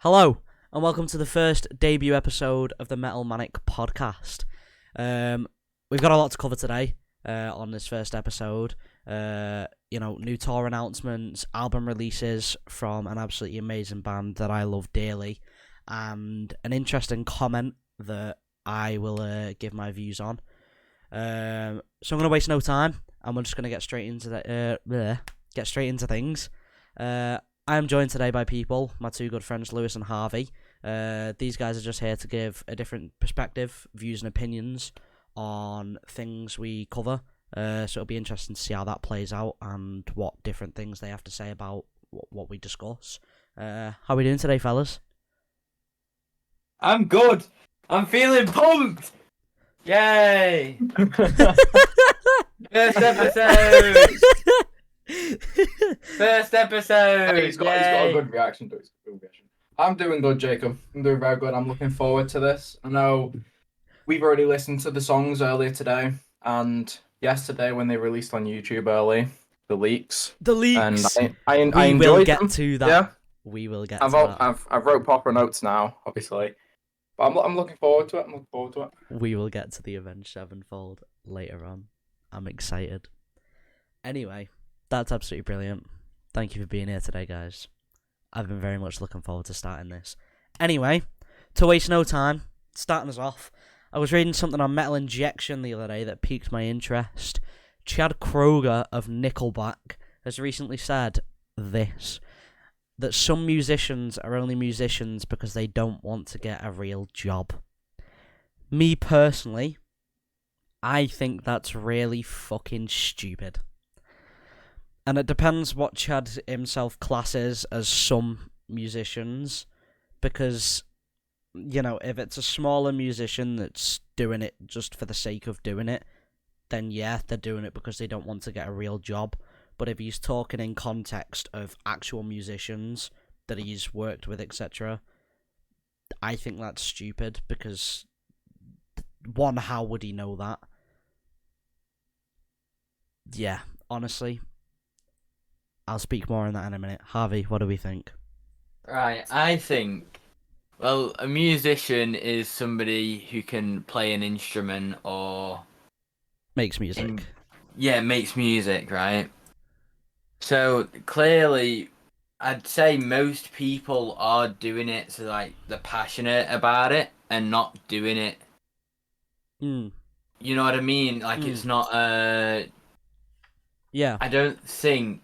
Hello, and welcome to the first debut episode of the Manic podcast. We've got a lot to cover today on this first episode. New tour announcements, album releases from an absolutely amazing band that I love dearly, and an interesting comment that I will give my views on. So I'm going to waste no time, and we're just going to get straight into things. I am joined today by my two good friends, Lewis and Harvey. These guys are just here to give a different perspective, views and opinions on things we cover. So it'll be interesting to see how that plays out and what different things they have to say about what we discuss. How are we doing today, fellas? I'm good. I'm feeling pumped. Yay! First episode. First episode. He's got a good reaction to it. I'm doing good, Jacob. I'm doing very good. I'm looking forward to this. I know we've already listened to the songs earlier today and yesterday when they released on YouTube early. The leaks. And I enjoyed them. We will get to that. Yeah. We will get to that. I've wrote proper notes now, obviously. But I'm looking forward to it. We will get to the Avenged Sevenfold later on. I'm excited. Anyway, that's absolutely brilliant. Thank you for being here today, guys. I've been very much looking forward to starting this. Anyway, to waste no time, starting us off, I was reading something on Metal Injection the other day that piqued my interest. Chad Kroeger of Nickelback has recently said this, that some musicians are only musicians because they don't want to get a real job. Me personally, I think that's really fucking stupid. And it depends what Chad himself classes as some musicians, because, if it's a smaller musician that's doing it just for the sake of doing it, then yeah, they're doing it because they don't want to get a real job. But if he's talking in context of actual musicians that he's worked with, etc., I think that's stupid, because, one, how would he know that? Yeah, honestly, I'll speak more on that in a minute. Harvey, what do we think? Right, I think, a musician is somebody who can play an instrument or... Makes music. Makes music, right? So, clearly, I'd say most people are doing it so, they're passionate about it and not doing it. You know what I mean? It's not Yeah. I don't think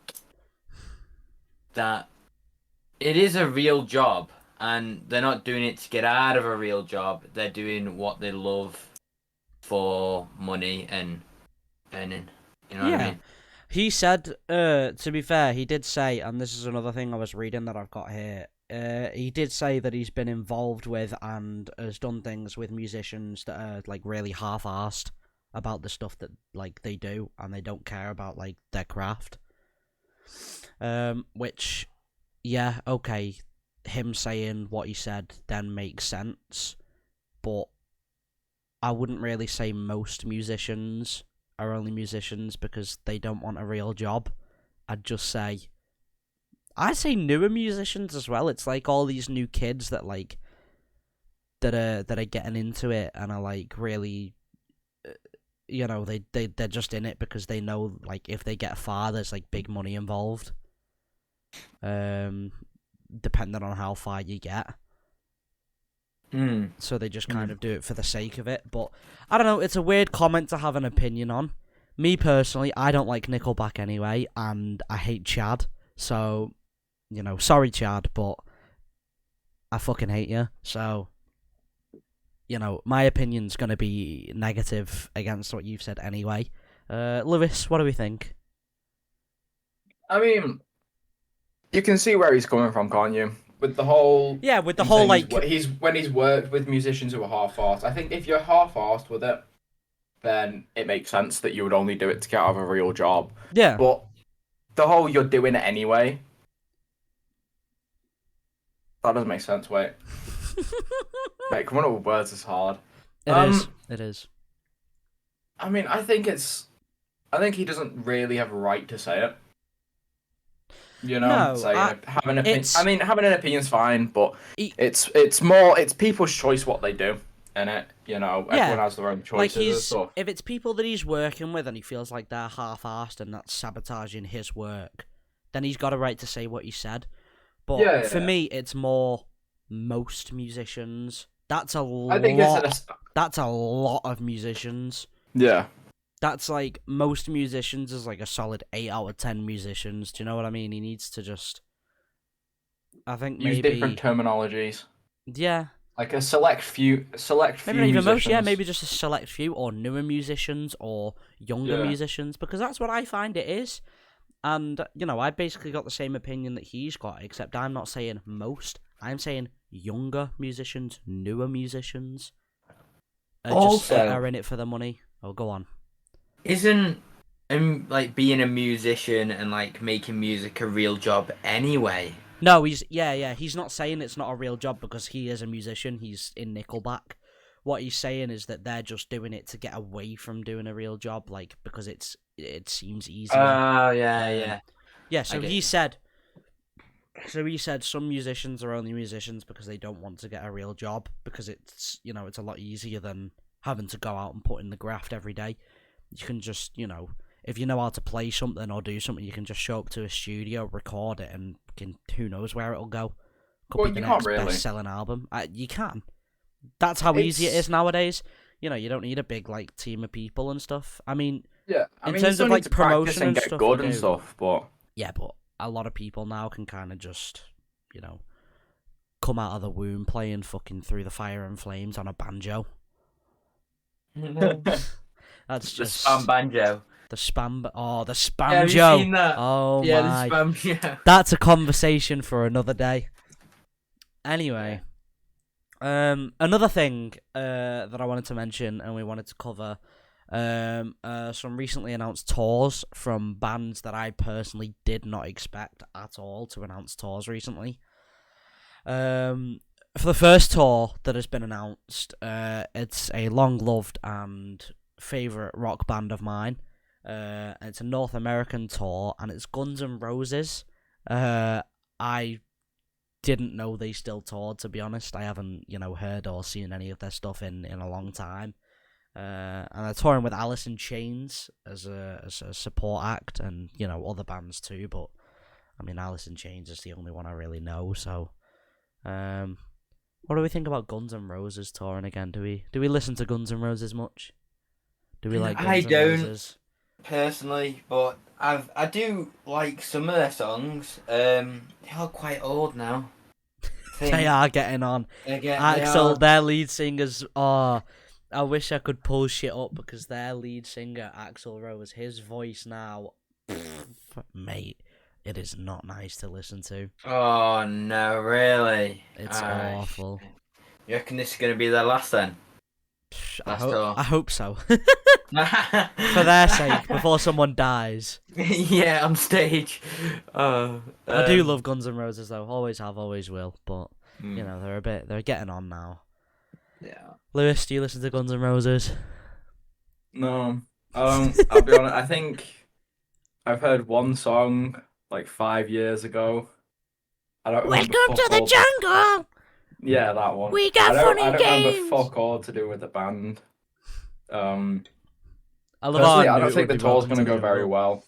that it is a real job, and they're not doing it to get out of a real job. They're doing what they love for money and earning. You know what I mean? He said, to be fair, he did say, and this is another thing I was reading that I've got here, he did say that he's been involved with and has done things with musicians that are, really half-arsed about the stuff that, they do, and they don't care about, their craft. Which, yeah, okay, him saying what he said then makes sense, but I wouldn't really say most musicians are only musicians because they don't want a real job. I'd say newer musicians as well. It's all these new kids that that are getting into it and are really, they're just in it because they know if they get far, there's big money involved. Depending on how far you get. So they just kind of do it for the sake of it. But I don't know, it's a weird comment to have an opinion on. Me personally, I don't like Nickelback anyway, and I hate Chad. So, sorry Chad, but I fucking hate you. So, my opinion's going to be negative against what you've said anyway. Lewis, what do we think? I mean, you can see where he's coming from, can't you? When he's worked with musicians who are half-arsed. I think if you're half-arsed with it, then it makes sense that you would only do it to get out of a real job. Yeah. But the whole you're doing it anyway, that doesn't make sense, wait. Mate, coming up with words is hard. It is. I mean, I think he doesn't really have a right to say it. You know, No, saying having an opinion. it's- I mean, having an opinion's fine, but He- it's people's choice what they do, innit? You know, Yeah, everyone has their own Like choices and stuff. if it's people that he's working with and he feels like they're half-assed and that's sabotaging his work, then he's got a right to say what he said. But Yeah, for yeah. me, it's more most musicians. That's a I think lot. it's That's a lot of musicians. yeah. That's like most musicians is like a solid 8 out of 10 musicians. Do you know what I mean? He needs to just. I think Use maybe. different terminologies. Yeah. Like a select few Maybe not even most, yeah, musicians. maybe just a select few, or newer musicians, or younger Yeah. musicians, because that's what I find it is. And, you know, I basically got the same opinion that he's got, except I'm not saying most, I'm saying younger musicians, newer musicians. Also- are in it for the money. Oh, go on. Isn't like being a musician and like making music a real job anyway? No, he's not saying it's not a real job because he is a musician, he's in Nickelback. What he's saying is that they're just doing it to get away from doing a real job, like, because it seems easier. Oh yeah. Yeah, so I get he you. said some musicians are only musicians because they don't want to get a real job, because it's, you know, it's a lot easier than having to go out and put in the graft every day. You can just, you know, if you know how to play something or do something, you can just show up to a studio, record it, and who knows where it'll go. Could Well, be the you can't next really. best-selling album. You can. That's how easy it is nowadays. You know, you don't need a big like team of people and stuff. I mean, Yeah, I in mean, terms you still of, need like, to practice promotion and and get stuff, good you and do. stuff, but yeah, but a lot of people now can kind of just, you know, come out of the womb playing fucking Through the Fire and Flames on a banjo. That's The just spam banjo. the spam. Oh, the Yeah, have you spamjo. seen that? Oh Yeah, my. the spam. Yeah. That's a conversation for another day. Anyway, another thing that I wanted to mention and we wanted to cover, some recently announced tours from bands that I personally did not expect at all to announce tours recently. For the first tour that has been announced, it's a long-loved and favourite rock band of mine. And it's a North American tour, and it's Guns N' Roses. I didn't know they still toured, to be honest. I haven't, you know, heard or seen any of their stuff in a long time. And they're touring with Alice in Chains as a support act, and, you know, other bands too, but I mean, Alice in Chains is the only one I really know, so what do we think about Guns N' Roses touring again? Do we listen to Guns N' Roses much? Do we like Guns I N' don't. Roses? Personally, but I do like some of their songs. They are quite old now. They are getting on. Axel, Their lead singers are. I wish I could pull shit up because their lead singer, Axl Rose, his voice now, mate, it is not nice to listen to. Oh no, really? It's awful. You reckon this is gonna be their last then? Last tour. I hope so. For their sake, before someone dies. Yeah, on stage. I do love Guns N' Roses though. Always have, always will. But you know, they're getting on now. Yeah. Lewis, do you listen to Guns N' Roses? no. I'll be honest. I think I've heard one song like 5 years ago. I don't remember Welcome to fuck the all- jungle. Yeah, that one. We got funny I don't games. remember fuck all to do with the band. I love Personally, how I knew don't it think would the be tour's Welcome going to the go very Jungle. well.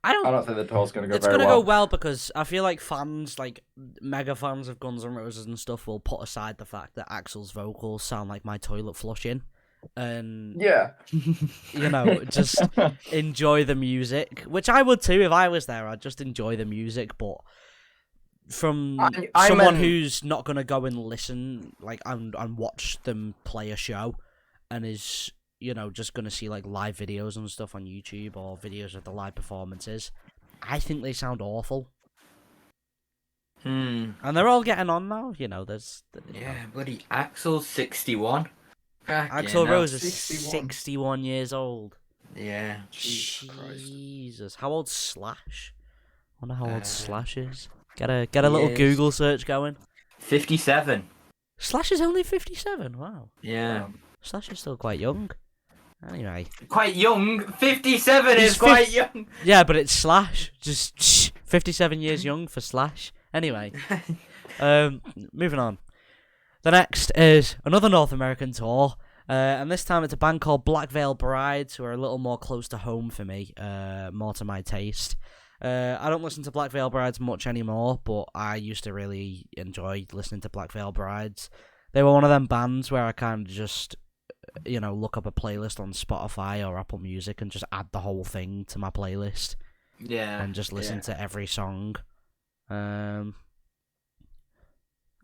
I I don't think the tour's going to go It's very gonna well. go well because I feel like fans, like mega fans of Guns N' Roses and stuff, will put aside the fact that Axl's vocals sound like my toilet flushing, and Yeah. you know, just enjoy the music, which I would too if I was there. I'd just enjoy the music, but from I someone meant- who's not gonna go and listen, like, and watch them play a show, and is, you know, just gonna see like live videos and stuff on YouTube or videos of the live performances, I think they sound awful. And they're all getting on now, you know. Yeah, bloody Axel's 61. Axl Rose is 61. 61 years old. Yeah. Jesus Christ. Jesus, how old's Slash? I wonder how old Slash is. Get a he little is- Google search going. 57. Slash is only 57. Wow, Yeah. Slash is still quite young. Anyway, Quite young. 57 He's is quite young. yeah, but it's Slash. Just 57 years young for Slash. Anyway, moving on. The next is another North American tour, and this time it's a band called Black Veil Brides, who are a little more close to home for me, more to my taste. I don't listen to Black Veil Brides much anymore, but I used to really enjoy listening to Black Veil Brides. They were one of them bands where I kind of just, look up a playlist on Spotify or Apple Music and just add the whole thing to my playlist. Yeah. And just listen to every song. I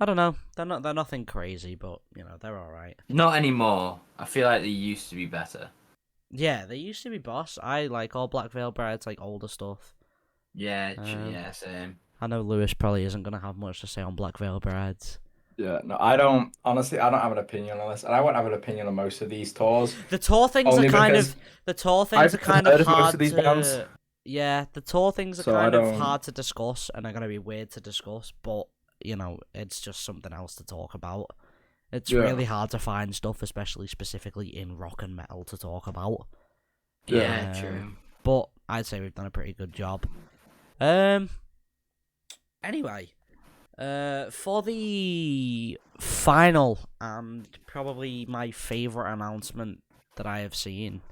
don't know. They're nothing crazy, but they're all right. Not anymore. I feel like they used to be better. Yeah, they used to be boss. I like all Black Veil Brides, like older stuff. Yeah, same. I know Lewis probably isn't gonna have much to say on Black Veil Brides. Yeah, no, I don't. Honestly, I don't have an opinion on this, and I won't have an opinion on most of these tours. The tour things Only are kind because of hard most of these bands. to. Yeah, the tour things are So kind I of don't- hard to discuss, and are gonna be weird to discuss. But it's just something else to talk about. It's Yeah. really hard to find stuff, especially specifically in rock and metal, to talk about. Yeah, true. But I'd say we've done a pretty good job. Anyway, for the final and probably my favourite announcement that I have seen,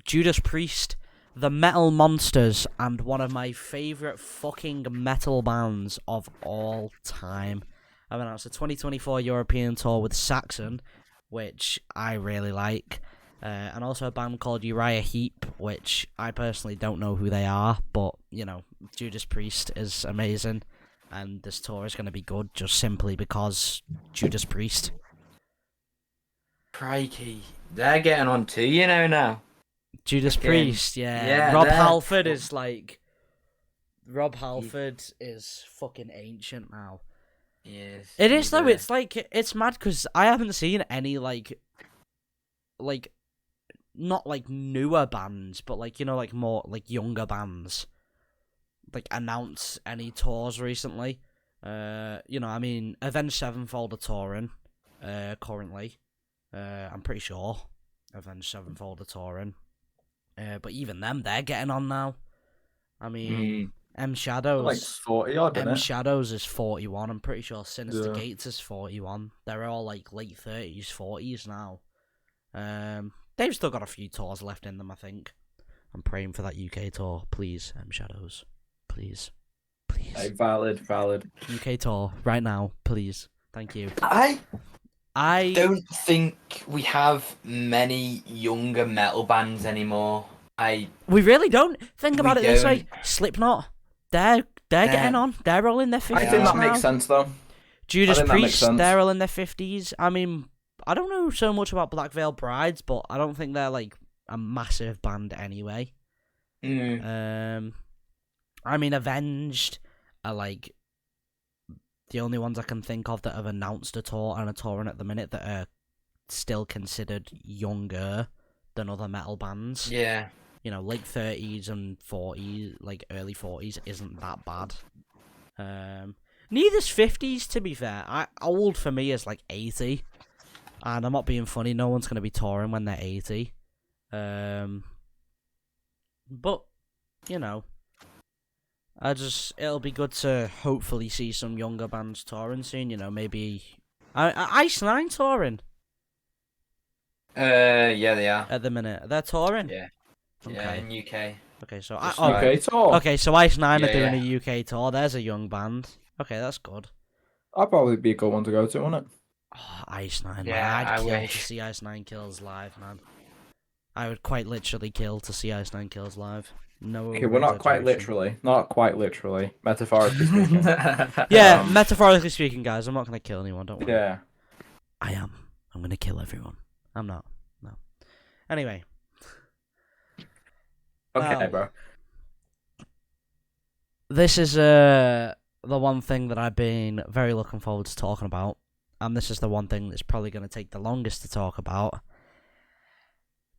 Judas Priest, the Metal Monsters, and one of my favourite fucking metal bands of all time, have announced a 2024 European tour with Saxon, which I really like. And also a band called Uriah Heep, which I personally don't know who they are, but, Judas Priest is amazing, and this tour is going to be good just simply because Judas Priest. Crikey. They're getting on too, now. Judas Again. Priest, yeah. Yeah, Rob they're- Halford is Rob Halford is fucking ancient now. Yes. It is, though. It's it's mad because I haven't seen any, not newer bands, but more younger bands, announce any tours recently. Avenged Sevenfold are touring, currently. I'm pretty sure Avenged Sevenfold are touring. But even them, they're getting on now. I mean, M Shadows. Like 40 odd, M isn't it? Shadows is 41. I'm pretty sure Sinister Yeah. Gates is 41. They're all late 30s, 40s now. They've still got a few tours left in them, I think. I'm praying for that UK tour, please, M Shadows, please. Hey, valid. UK tour right now, please. Thank you. I I don't think we have many younger metal bands anymore. We really don't. Think about We it this don't. way: Slipknot, they're getting on. They're all in their 50s I think that now. makes sense, though. Judas I think that makes Priest, sense. they're all in their 50s. I mean, I don't know so much about Black Veil Brides, but I don't think they're a massive band anyway. Avenged are the only ones I can think of that have announced a tour and are touring at the minute that are still considered younger than other metal bands. Yeah. Late 30s and 40s, early 40s isn't that bad. Neither's 50s, to be fair. Old for me is 80. And I'm not being funny, no one's going to be touring when they're 80. But, it'll be good to hopefully see some younger bands touring soon, maybe... Ice Nine touring Yeah, they are. at the minute. They're touring? Yeah. Okay. Yeah, in UK. Okay, so... Just Okay, tour. Okay, so Ice Nine Yeah, are doing a UK tour. There's a young band. Okay, that's good. That'd probably be a good one to go to, wouldn't it? Oh, Ice Nine, Yeah, man. I'd I kill to wish. see Ice Nine Kills live, man. I would quite literally kill to see Ice Nine Kills live. No. Okay, we're not quite exaggeration. literally. Metaphorically speaking. Yeah, Um, metaphorically speaking, guys. I'm not gonna kill anyone. Don't worry. Yeah. I am. I'm gonna kill everyone. I'm not. No. Anyway. Okay, Well, bro. This is the one thing that I've been very looking forward to talking about, and this is the one thing that's probably going to take the longest to talk about.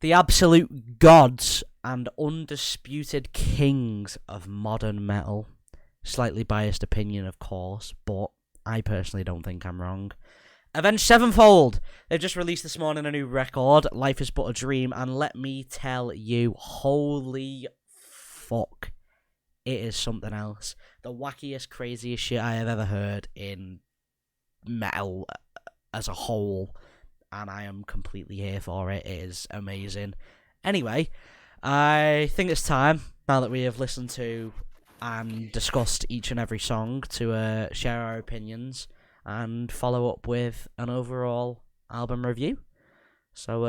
The absolute gods and undisputed kings of modern metal. Slightly biased opinion, of course, but I personally don't think I'm wrong. Avenged Sevenfold! They've just released this morning a new record, Life is But a Dream, and let me tell you, holy fuck, it is something else. The wackiest, craziest shit I have ever heard in metal as a whole, and I am completely here for it. It is amazing. Anyway, I think it's time, now that we have listened to and discussed each and every song, to share our opinions and follow up with an overall album review. So,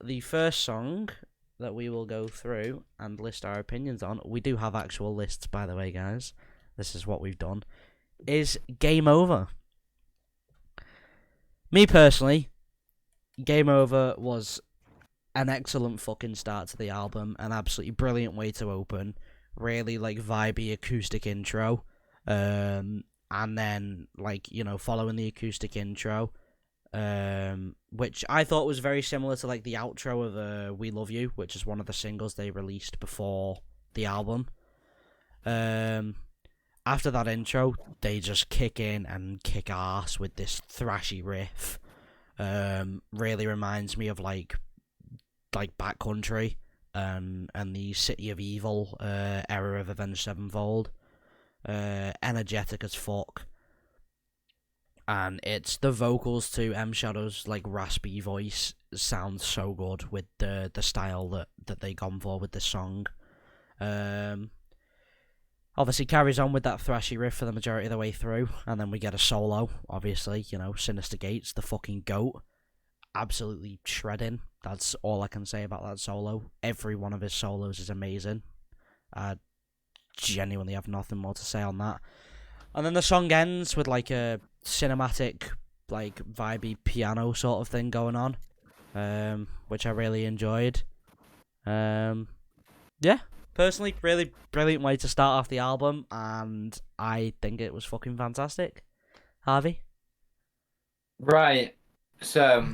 the first song that we will go through and list our opinions on, we do have actual lists, by the way, guys. This is what we've done, is Game Over. Me personally, Game Over was an excellent fucking start to the album, an absolutely brilliant way to open, really like vibey acoustic intro, and then like, you know, following the acoustic intro, which I thought was very similar to like the outro of We Love You, which is one of the singles they released before the album. After that intro, they just kick in and kick ass with this thrashy riff. Really reminds me of like Backcountry and the City of Evil era of Avenged Sevenfold. Energetic as fuck. And it's the vocals to M Shadow's like raspy voice sounds so good with the style that they gone for with this song. Obviously carries on with that thrashy riff for the majority of the way through, and then we get a solo, obviously, you know, Sinister Gates, the fucking goat, absolutely shredding. That's all I can say about that solo. Every one of his solos is amazing. I genuinely have nothing more to say on that. And then the song ends with like a cinematic, like vibey piano sort of thing going on, which I really enjoyed. Yeah. Personally, really brilliant way to start off the album, and I think it was fucking fantastic. Harvey? Right. So,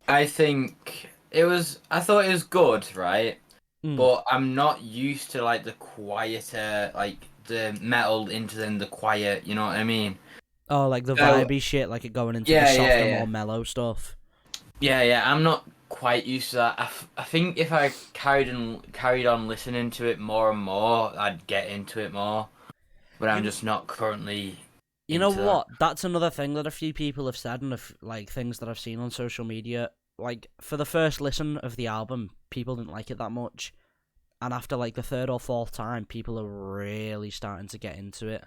I thought it was good, right? But I'm not used to like the quieter, like the metal into then the quiet, you know what I mean? Oh, like the vibey shit, like it going into the softer, more mellow stuff. Yeah, I'm not quite used to that. I think if I carried on listening to it more and more, I'd get into it more. But I'm just not currently. You know what? That's another thing that a few people have said, and like things that I've seen on social media. Like for the first listen of the album, people didn't like it that much, and after like the third or fourth time, people are really starting to get into it.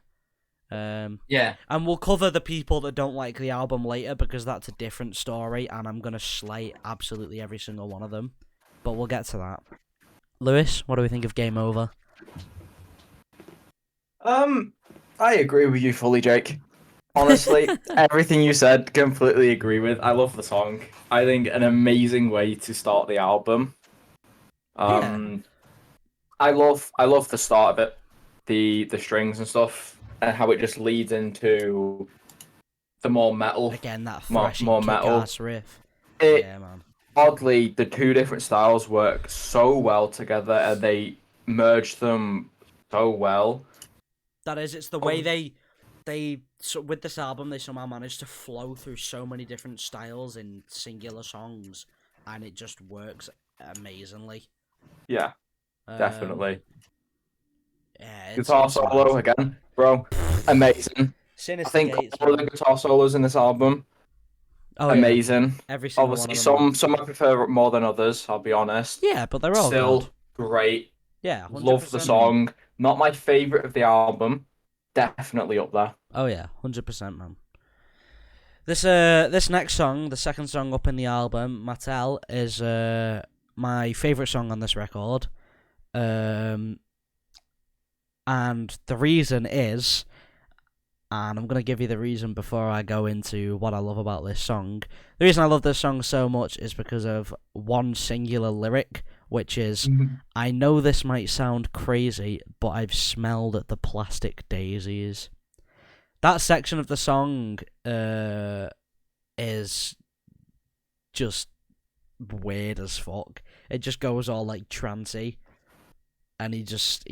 Yeah. And we'll cover the people that don't like the album later, because that's a different story, and I'm gonna slay absolutely every single one of them. But we'll get to that. Lewis, what do we think of Game Over? I agree with you fully, Jake. Honestly, everything you said, completely agree with. I love the song. I think an amazing way to start the album. I love the start of it, the strings and stuff, and how it just leads into the more metal. Again, that thrashy more metal riff. Yeah, man. Oddly, the two different styles work so well together, and they merge them so well. That is, it's the way they with this album, they somehow managed to flow through so many different styles in singular songs, and it just works amazingly. Yeah, definitely. Yeah, guitar solo again, bro, amazing. Sinister I think Gates, all of the guitar solos in this album, amazing. Yeah. Every single Obviously, one of them. some I prefer more than others. I'll be honest. Yeah, but they're all still good. Great. Yeah, 100%. Love the song. Not my favorite of the album. Definitely up there. Oh yeah, 100%, man. This next song, the second song up in the album, Mattel, is my favorite song on this record. And the reason is, and I'm going to give you the reason before I go into what I love about this song. The reason I love this song so much is because of one singular lyric, which is, I know this might sound crazy, but I've smelled the plastic daisies. That section of the song is just weird as fuck. It just goes all like trancey. And he just,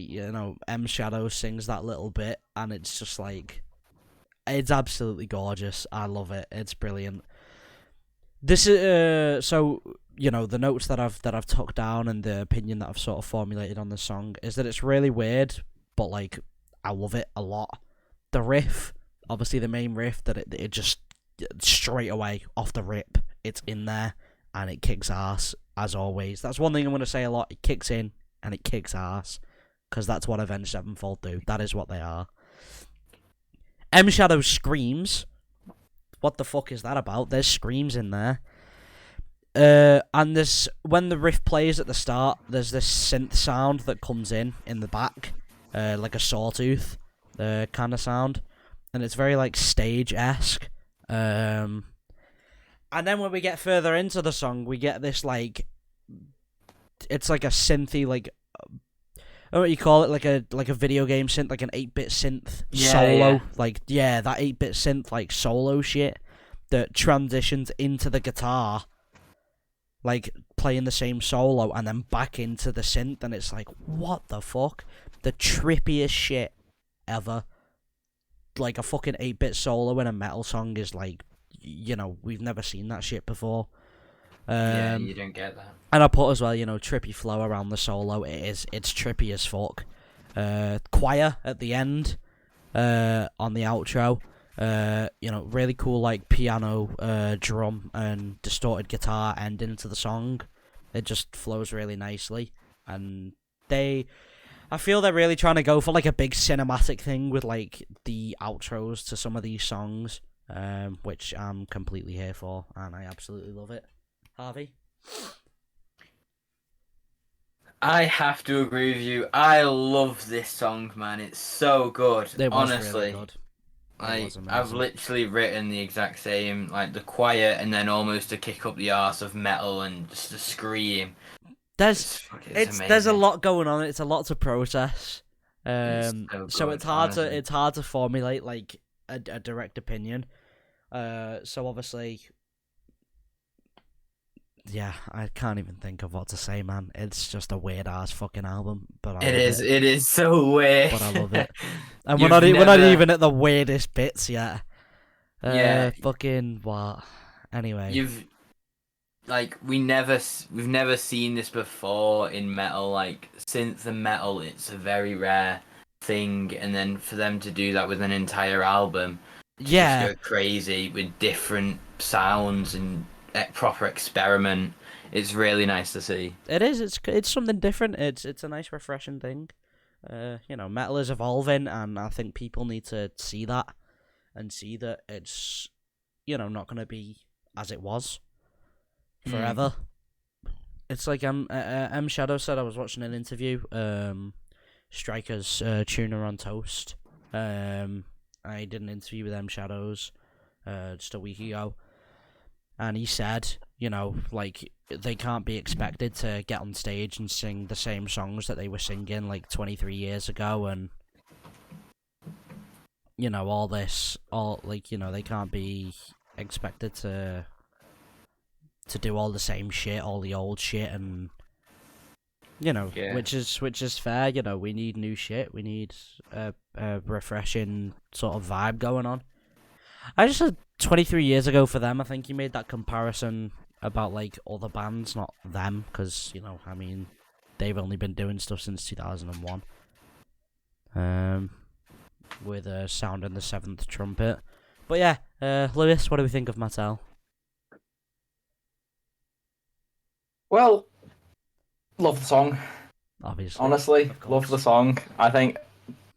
M Shadow sings that little bit, and it's just like, it's absolutely gorgeous. I love it. It's brilliant. This is so the notes that I've took down and the opinion that I've sort of formulated on the song is that it's really weird, but like I love it a lot. The riff, obviously the main riff, that it just straight away off the rip, it's in there and it kicks ass as always. That's one thing I'm gonna say a lot. It kicks in and it kicks ass because that's what Avenged Sevenfold do. That is what they are. M Shadow screams. What the fuck is that about? There's screams in there. And when the riff plays at the start, there's this synth sound that comes in the back, like a sawtooth kind of sound, and it's very like stage-esque. And then when we get further into the song, we get this like, it's like a synthy like, what you call it, like a video game synth, like an 8-bit synth solo, like that 8-bit synth like solo shit that transitions into the guitar, like playing the same solo and then back into the synth, and it's like, what the fuck? The trippiest shit ever. Like a fucking 8-bit solo in a metal song is like, we've never seen that shit before. You don't get that. And I put as well, trippy flow around the solo. It's trippy as fuck. Choir at the end, on the outro. Really cool like piano, drum, and distorted guitar ending to the song. It just flows really nicely, and I feel they're really trying to go for like a big cinematic thing with like the outros to some of these songs, which I'm completely here for, and I absolutely love it. Harvey? I have to agree with you. I love this song, man. It's so good. It was honestly. Really good. I've literally written the exact same, like the quiet and then almost to kick up the arse of metal and just the scream. There's a lot going on. It's a lot to process. So it's hard to formulate like a direct opinion. So obviously, yeah, I can't even think of what to say, man. It's just a weird ass fucking album, but it is so weird. But I love it, and we're not even at the weirdest bits yet. Fucking what? Anyway, we've never seen this before in metal. Like synth and metal, it's a very rare thing, and then for them to do that with an entire album, just go crazy with different sounds and proper experiment. It's really nice to see. It is. It's something different. It's a nice, refreshing thing. Metal is evolving, and I think people need to see that and see that it's not going to be as it was forever. It's like M Shadow said. I was watching an interview. Striker's tuner on Toast. I did an interview with M Shadows just a week ago. And he said, like, they can't be expected to get on stage and sing the same songs that they were singing, like, 23 years ago, and, they can't be expected to do all the same shit, all the old shit, and, which is fair. We need new shit. We need a refreshing sort of vibe going on. I just said 23 years ago for them. I think you made that comparison about like other bands, not them, because they've only been doing stuff since 2001. With Sound and the Seventh Trumpet. But yeah, Lewis, what do we think of Mattel? Well, love the song. Obviously, honestly, love the song. I think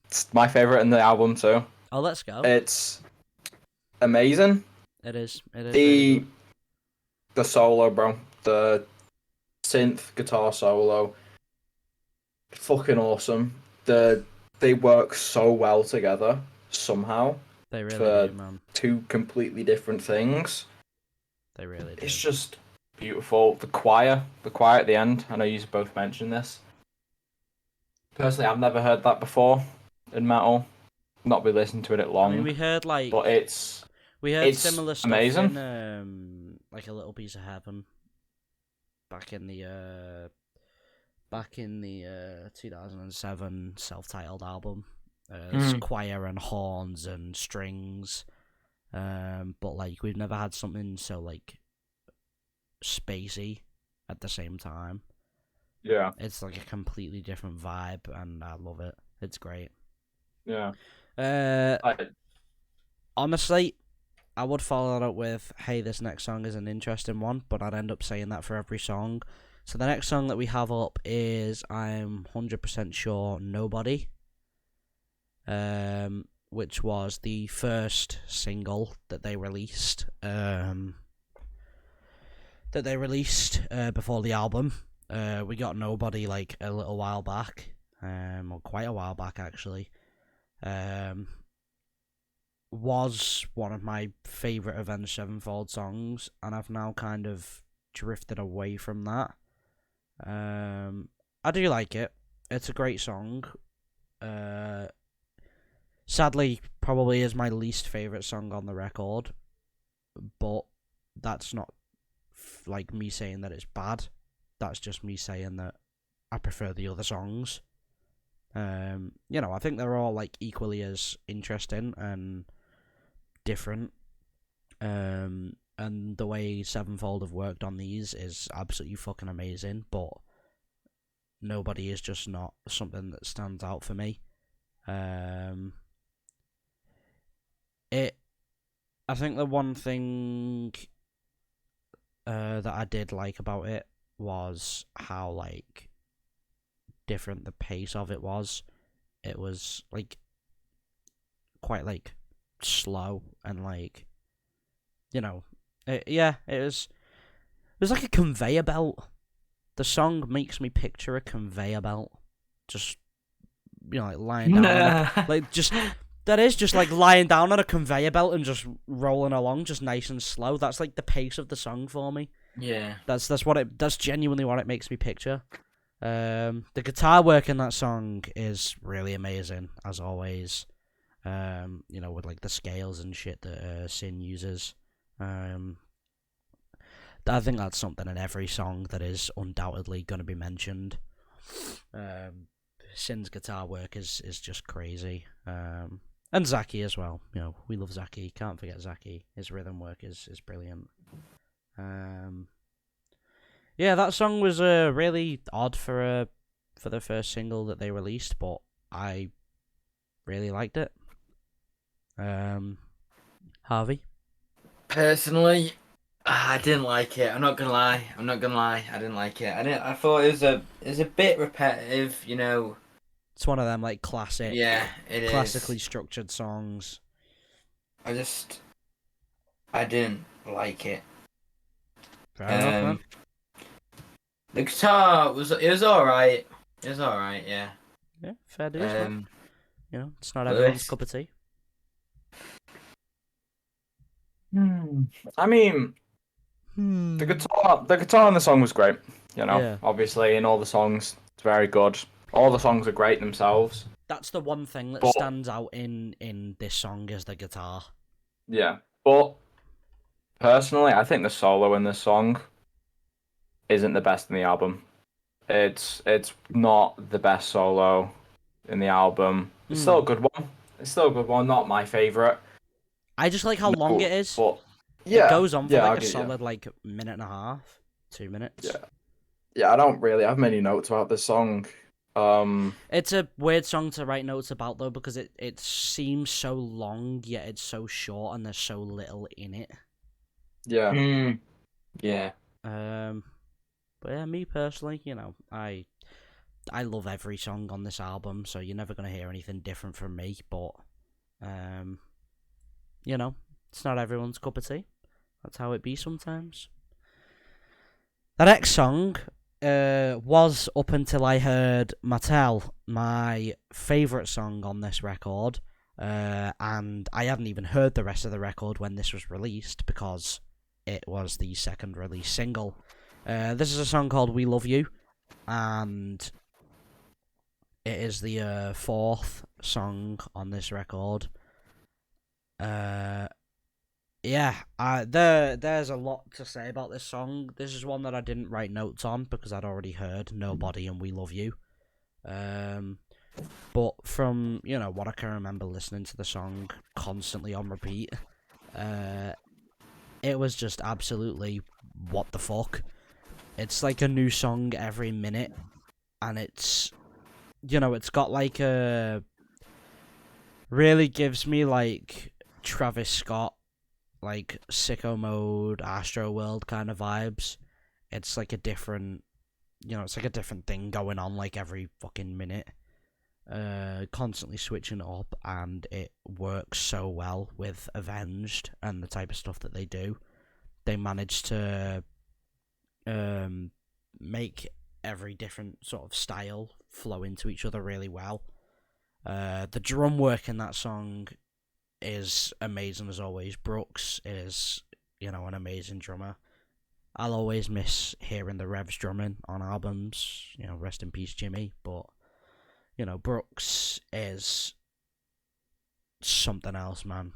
it's my favorite in the album too. Oh, let's go. It's amazing. It is. The solo, bro. The synth guitar solo. Fucking awesome. They work so well together somehow. They really do, man. Two completely different things. They really do. It's just beautiful. The choir at the end. I know you both mentioned this. Personally, I've never heard that before in metal. Not been listening to it long. We heard but it's similar stuff amazing. In like A Little Piece of Heaven back in the 2007 self-titled album. There's choir and horns and strings, but like we've never had something so like spacey at the same time. Yeah. It's like a completely different vibe, and I love it. It's great. Yeah. Honestly, I would follow that up with, hey, this next song is an interesting one, but I'd end up saying that for every song. So the next song that we have up is, I'm 100% sure, Nobody, which was the first single that they released, before the album. We got Nobody like a little while back, or quite a while back actually. Was one of my favourite Avenged Sevenfold songs, and I've now kind of drifted away from that. I do like it. It's a great song. Sadly, probably is my least favourite song on the record, but that's not like me saying that it's bad. That's just me saying that I prefer the other songs. I think they're all like equally as interesting and different. And the way Sevenfold have worked on these is absolutely fucking amazing, but Nobody is just not something that stands out for me. I think the one thing that I did like about it was how like different the pace of it was. It was like quite like slow and like, it was like a conveyor belt. The song makes me picture a conveyor belt, just like lying down that is just like lying down on a conveyor belt and just rolling along, just nice and slow. That's like the pace of the song for me. Yeah. That's genuinely what it makes me picture. The guitar work in that song is really amazing, as always. With like the scales and shit that Sin uses. I think that's something in every song that is undoubtedly going to be mentioned. Sin's guitar work is just crazy. And Zaki as well. We love Zaki. Can't forget Zaki. His rhythm work is brilliant. Yeah, that song was really odd for the first single that they released, but I really liked it. Harvey? Personally, I didn't like it. I'm not gonna lie. I didn't like it. I thought it was a bit repetitive. It's one of them like classic, Yeah, it classically is. structured songs. I didn't like it. Fair enough, man. The guitar was alright. It was alright, yeah. Yeah, fair dues, man. It's not everyone's cup of tea. I mean, the guitar in the song was great. Yeah. Obviously in all the songs, it's very good. All the songs are great themselves. That's the one thing that stands out in this song is the guitar. Yeah, but personally, I think the solo in this song isn't the best in the album. It's not the best solo in the album. It's still a good one. Not my favorite. I just like how long it is. But it goes on for like a solid like minute and a half, 2 minutes. Yeah. I don't really have many notes about this song. It's a weird song to write notes about though, because it seems so long yet it's so short and there's so little in it. Yeah. Yeah. But yeah, me personally, I love every song on this album, so you're never gonna hear anything different from me. But it's not everyone's cup of tea. That's how it be sometimes. The next song was, up until I heard Mattel, my favourite song on this record. And I hadn't even heard the rest of the record when this was released, because it was the second release single. This is a song called We Love You, and it is the fourth song on this record. There's a lot to say about this song. This is one that I didn't write notes on because I'd already heard Nobody and We Love You. But from, what I can remember listening to the song constantly on repeat, it was just absolutely what the fuck. It's like a new song every minute, and it's, it's got like a, really gives me like Travis Scott, like Sicko Mode, Astro World kind of vibes. It's like a different, it's like a different thing going on like every fucking minute. Constantly switching up, and it works so well with Avenged and the type of stuff that they do. They manage to make every different sort of style flow into each other really well. The drum work in that song is amazing as always. Brooks is, an amazing drummer. I'll always miss hearing the Revs drumming on albums. Rest in peace, Jimmy. But Brooks is something else, man.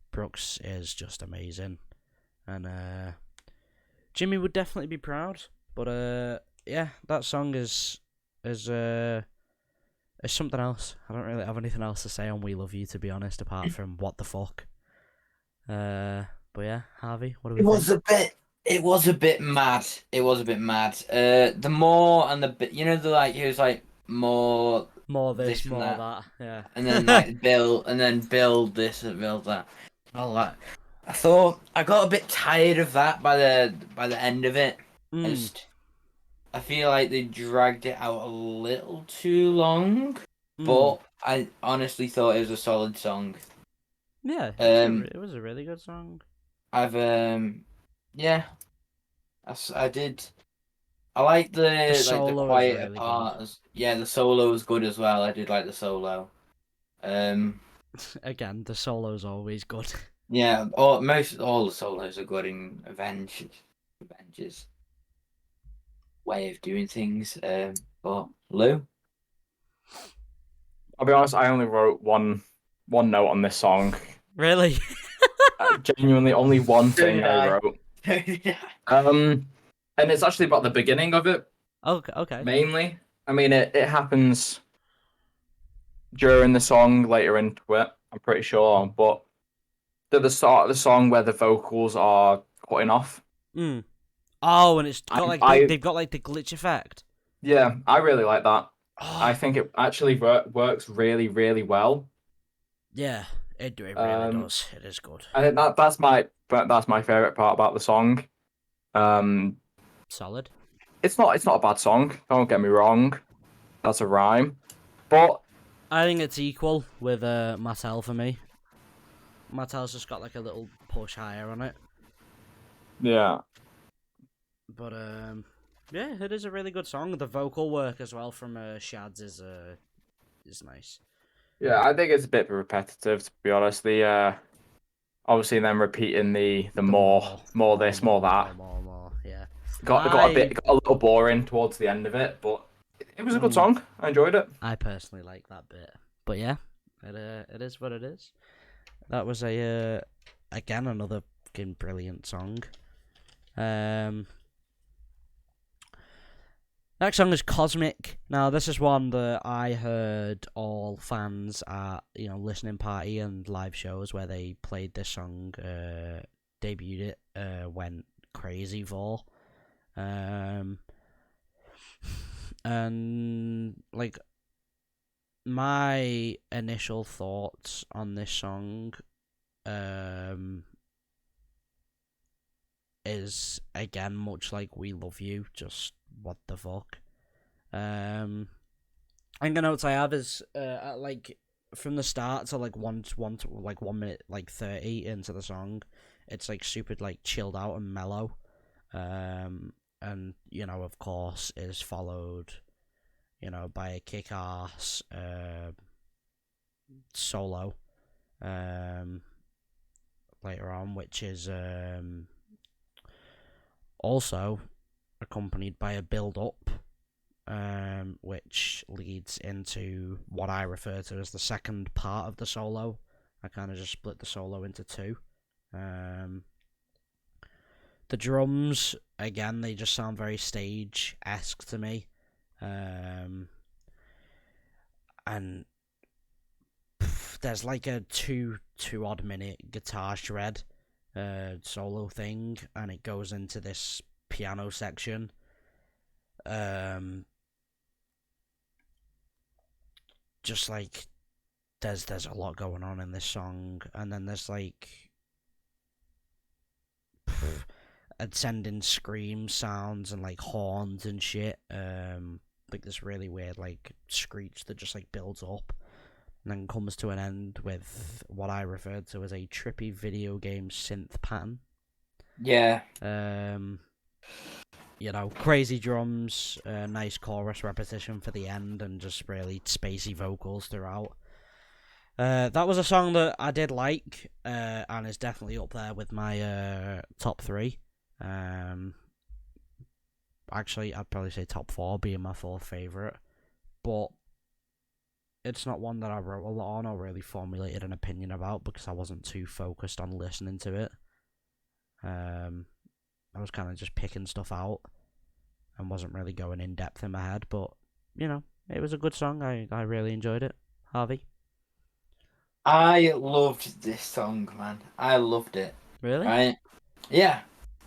Brooks is just amazing, and Jimmy would definitely be proud. But yeah, that song is something else. I don't really have anything else to say on "We Love You," to be honest, apart from what the fuck. But yeah, Harvey, what do we think? It was a bit mad. It was a bit mad. The more and the bit, the like, he was like more More this, and more that. that. Yeah. And then like build this and build that. All that. I thought I got a bit tired of that by the end of it. I feel like they dragged it out a little too long, but I honestly thought it was a solid song. Yeah, it was a really good song. Yeah, I did. I like the solo quieter really parts. Good. Yeah, the solo was good as well. I did like the solo. Again, the solo's always good. Yeah, all the solos are good in Avengers way of doing things. But Lou, I'll be honest, I only wrote one note on this song. Really? Genuinely, only one thing I wrote. Yeah. And it's actually about the beginning of it. Okay. Mainly, I mean, it happens during the song, later into it. I'm pretty sure, but the start of the song where the vocals are cutting off. Oh, and it's got they've got like the glitch effect. Yeah, I really like that. Oh. I think it actually works really, really well. Yeah, it really does. It is good. I think that's my favorite part about the song. Solid. It's not a bad song. Don't get me wrong. That's a rhyme, but I think it's equal with Mattel for me. Mattel's just got like a little push higher on it. Yeah. But yeah, it is a really good song. The vocal work as well from Shads is nice. Yeah, I think it's a bit repetitive, to be honest. The obviously then repeating the more this, more that. More, yeah. Got a little boring towards the end of it, but it was a good song. I enjoyed it. I personally like that bit. But yeah, it is what it is. That was again another fucking brilliant song. Next song is Cosmic. Now, this is one that I heard all fans at, listening party and live shows where they played this song, debuted it, went crazy for. And, like, my initial thoughts on this song, is, again, much like We Love You, just what the fuck. And the notes I have is like from the start to like 1 minute like 30 into the song, it's like super like chilled out and mellow. And of course is followed by a kick-ass solo later on, which is also accompanied by a build-up, which leads into what I refer to as the second part of the solo. I kind of just split the solo into two. The drums, again, they just sound very stage-esque to me. And there's like a two odd minute guitar shred solo thing, and it goes into this piano section. Just like there's a lot going on in this song, and then there's like ascending scream sounds and like horns and shit. Like this really weird like screech that just like builds up and then comes to an end with what I referred to as a trippy video game synth pattern. Yeah. You know, crazy drums, nice chorus repetition for the end, and just really spacey vocals throughout. That was a song that I did like, and is definitely up there with my top 3. Actually, I'd probably say top 4 being my 4th favourite, but it's not one that I wrote a lot on or really formulated an opinion about because I wasn't too focused on listening to it. I was kind of just picking stuff out and wasn't really going in depth in my head, but you know, it was a good song. I really enjoyed it. Harvey? I loved this song, man. I loved it. Really? Right? Yeah.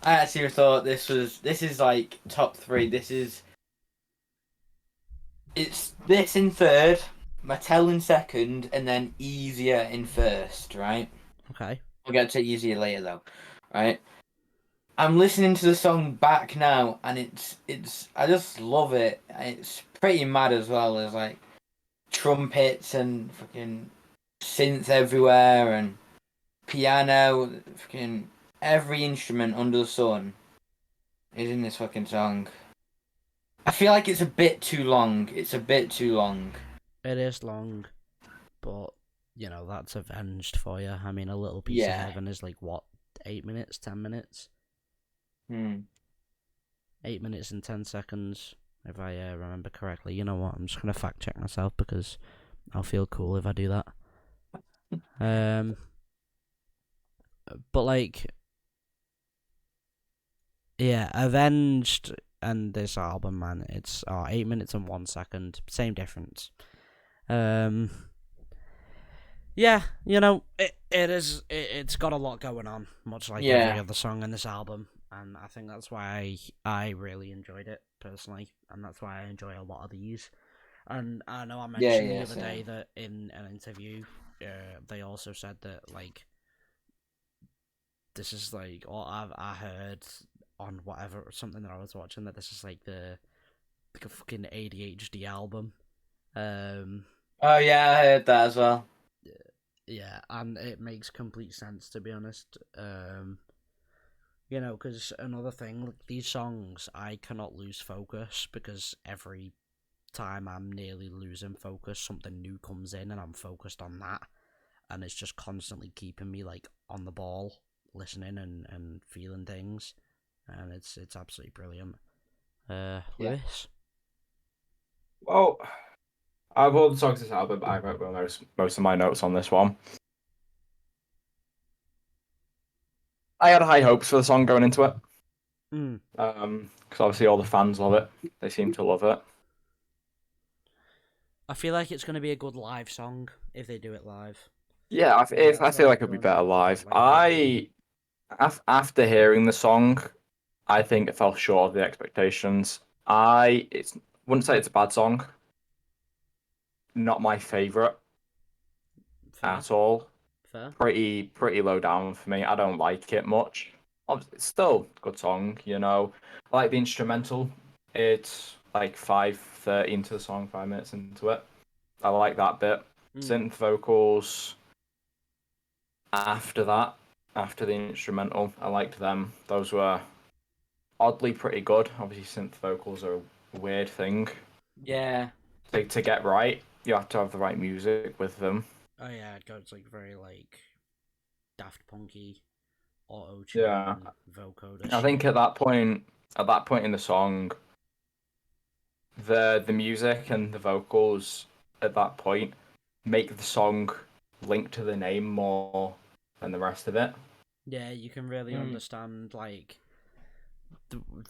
I actually thought this is like top 3. It's this in third, Mattel in second, and then Easier in first, right? Okay. We'll get to Easier later though. Right? I'm listening to the song back now, and it's I just love it. It's pretty mad as well. There's like trumpets and fucking synth everywhere, and piano, fucking every instrument under the sun is in this fucking song. I feel like it's a bit too long. It's a bit too long. It is long, but you know, that's Avenged for you. I mean, A Little Piece of Yeah. Heaven is like what, 8 minutes, 10 minutes? 8 minutes and 10 seconds, if I remember correctly. You know what? I'm just gonna fact check myself because I'll feel cool if I do that. But like, yeah, Avenged and this album, man, it's 8 minutes and 1 second, same difference. Yeah, you know, it's got a lot going on, much like every other song in this album, and I think that's why I really enjoyed it personally, and that's why I enjoy a lot of these. And I know I mentioned the other day that in an interview, they also said that like this is like what I heard on whatever something that I was watching, that this is like a fucking ADHD album. Oh yeah, I heard that as well. Yeah, and it makes complete sense, to be honest. You know, because another thing, like, these songs, I cannot lose focus because every time I'm nearly losing focus, something new comes in and I'm focused on that, and it's just constantly keeping me like on the ball, listening and feeling things, and it's absolutely brilliant. Lewis? Well, out of all the songs this album, I wrote most of my notes on this one. I had high hopes for the song going into it. Because obviously all the fans love it. They seem to love it. I feel like it's going to be a good live song if they do it live. Yeah, I feel like it'd be better live. After hearing the song, I think it fell short of the expectations. Wouldn't say it's a bad song. Not my favorite at all. Fair. Pretty low down for me. I don't like it much. It's still a good song, you know. I like the instrumental. It's like 5:30 into the song, 5 minutes into it. I like that bit. Synth vocals after that, after the instrumental, I liked them. Those were oddly pretty good. Obviously, synth vocals are a weird thing. Yeah. To get right, you have to have the right music with them. Oh yeah, it goes like very like Daft Punky, auto-tune, vocoder. I think at that point in the song, the music and the vocals at that point make the song link to the name more than the rest of it. Yeah, you can really understand like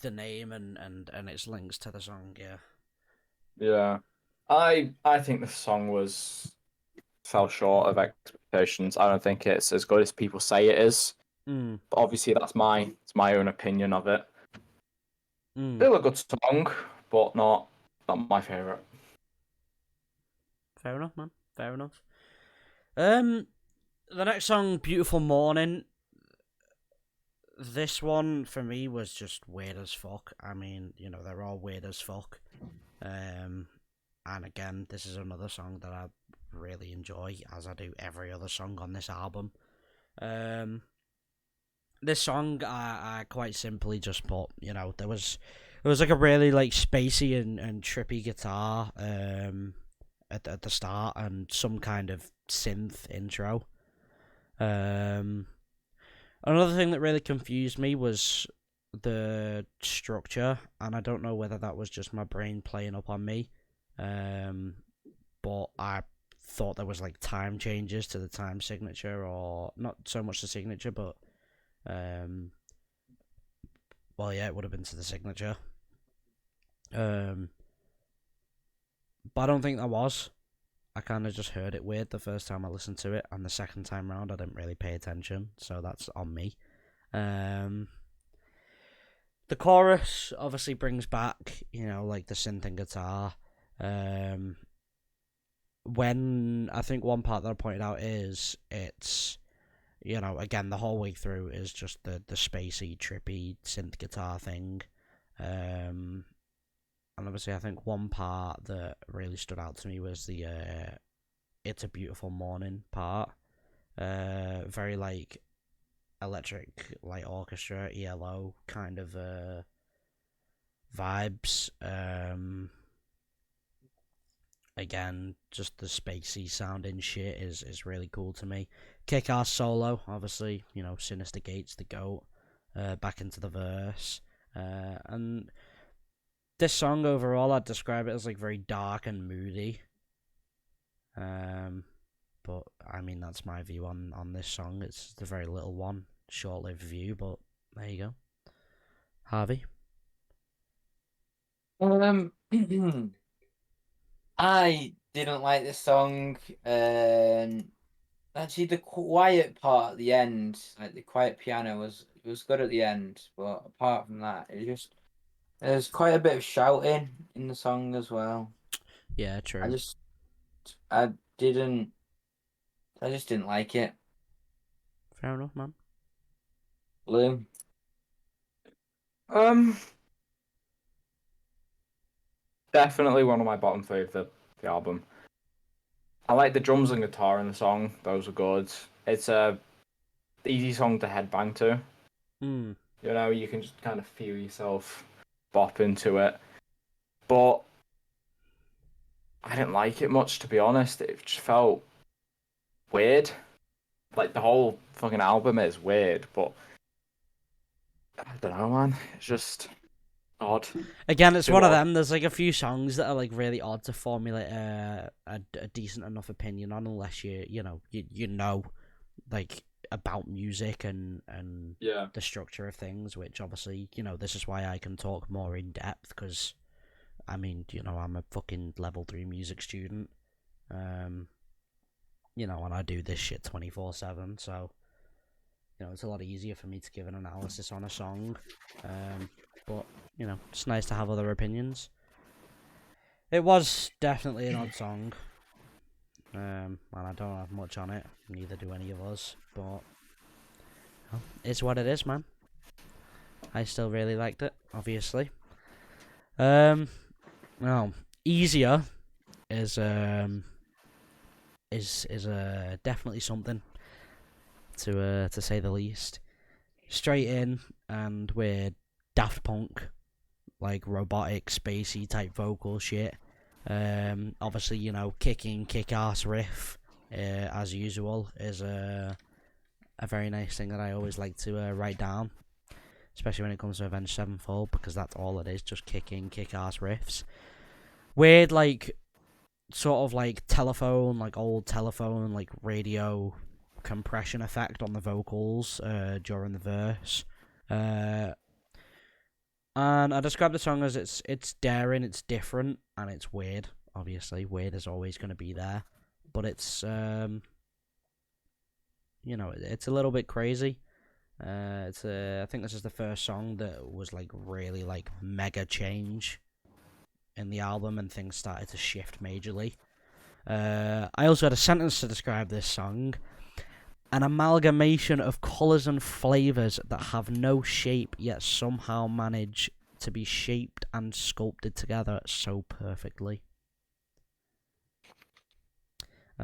the name and its links to the song. Yeah, I think the song fell short of expectations. I don't think it's as good as people say it is. Mm. But obviously, it's my own opinion of it. Mm. Still a good song, but not my favorite. Fair enough, man. Fair enough. The next song, "Beautiful Morning." This one for me was just weird as fuck. I mean, you know, they're all weird as fuck. And again, this is another song that I really enjoy, as I do every other song on this album. This song, I quite simply just put, you know, it was like a really like spacey and trippy guitar at the start, and some kind of synth intro. Another thing that really confused me was the structure, and I don't know whether that was just my brain playing up on me, but I thought there was like time changes to the time signature, or not so much the signature, but well, yeah, it would have been to the signature. But I don't think there was. I kind of just heard it weird the first time I listened to it, and the second time round I didn't really pay attention, so that's on me. The chorus obviously brings back, you know, like the synth and guitar. When I think one part that I pointed out is it's, you know, again, the whole way through is just the spacey, trippy synth guitar thing. And obviously I think one part that really stood out to me was the "It's a Beautiful Morning" part. Very like electric light orchestra, ELO kind of vibes. Again, just the spacey sounding shit is really cool to me. Kick-ass solo, obviously, you know, Sinister Gates, the GOAT, back into the verse. And this song overall, I'd describe it as like very dark and moody. But I mean, that's my view on this song. It's a very little one, short-lived view, but there you go. Harvey? I didn't like this song. Actually, the quiet part at the end, like the quiet piano, was good at the end. But apart from that, there's quite a bit of shouting in the song as well. Yeah, true. I didn't. I just didn't like it. Fair enough, man. Blue. Definitely one of my bottom three of the album. I like the drums and guitar in the song; those are good. It's a easy song to headbang to. Mm. You know, you can just kind of feel yourself bop into it. But I didn't like it much, to be honest. It just felt weird. Like the whole fucking album is weird, but I don't know, man. It's just odd. Again, it's Too one of odd. them. There's like a few songs that are like really odd to formulate a decent enough opinion on, unless you know like about music and Yeah. the structure of things. Which obviously, you know, this is why I can talk more in depth, because I mean, you know, I'm a fucking level 3 music student. You know, and I do this shit 24/7, so you know, it's a lot easier for me to give an analysis on a song. But you know, it's nice to have other opinions. It was definitely an odd song. And I don't have much on it. Neither do any of us. But well, it's what it is, man. I still really liked it, obviously. Well, "Easier" is definitely something to say the least. Straight in and weird Daft Punk, like robotic, spacey type vocal shit. Obviously, you know, kick-ass riff, as usual, is a very nice thing that I always like to write down, especially when it comes to Avenged Sevenfold, because that's all it is, just kick-ass riffs. Weird, like, sort of like telephone, like old telephone, like radio compression effect on the vocals during the verse. And I describe the song as it's daring, it's different, and it's weird. Obviously, weird is always going to be there, but it's you know, it's a little bit crazy. I think this is the first song that was like really like mega change in the album, and things started to shift majorly. I also had a sentence to describe this song: an amalgamation of colours and flavours that have no shape yet somehow manage to be shaped and sculpted together so perfectly.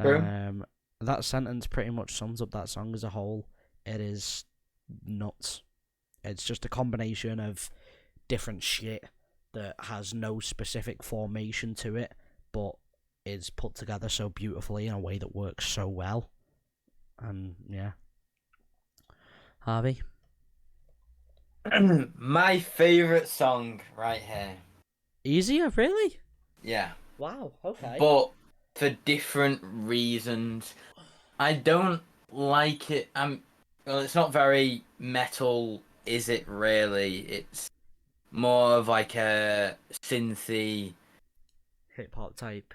True. That sentence pretty much sums up that song as a whole. It is nuts. It's just a combination of different shit that has no specific formation to it, but is put together so beautifully in a way that works so well. And yeah. Harvey? My favourite song right here. Easier, really? Yeah. Wow, okay. But for different reasons. I don't like it. Well, it's not very metal, is it really? It's more of like a synthy. Hip hop type.